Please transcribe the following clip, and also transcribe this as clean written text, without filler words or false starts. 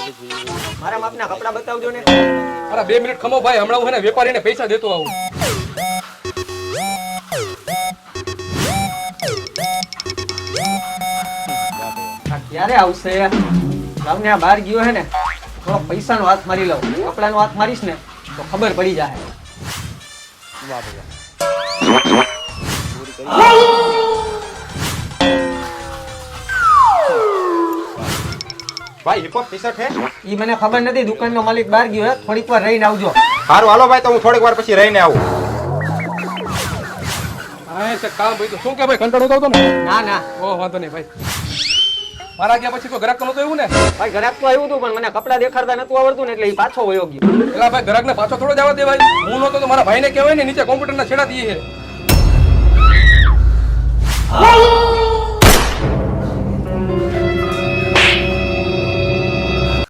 મારા માપના કપડા બતાવજો ને. અરે 2 મિનિટ ખમો ભાઈ, હમણાં હું હે ને વેપારીને પૈસા દેતો આવું. આ ક્યારે આવશે? લાવને આ બહાર ગયો હે ને, થોડો પૈસાનો હાથ મારી લઉં. કપડાનો હાથ મારીશ ને તો ખબર પડી જાય. ભાઈ હિપોપ ટી-શર્ટ હે? ઈ મને ખબર નથી, દુકાનનો માલિક બહાર ગયો હે, થોડીક વાર રહીને આવજો. સારું હાલો ભાઈ, તો હું થોડીક વાર પછી રહીને આવું. હા તે કામ ભાઈ તો શું કે ભાઈ કંટાળો આવતો ને? ના ના ઓ વાંધો નહીં ભાઈ. મારા ગયા પછી કોઈ ગ્રાહક નતો એવું ને? ભાઈ, ઘરાક તો આવ્યું હતું પણ મને કપડા દેખાડતા નતું આવડતું ને એટલે ઈ પાછો વયો ગયો. એલા ભાઈ ગ્રાહકને પાછો થોડો જવા દે ભાઈ. હું નતો તો મારા ભાઈને કહેવાય ને નીચે કોમ્પ્યુટરના છેડા દઈએ છે.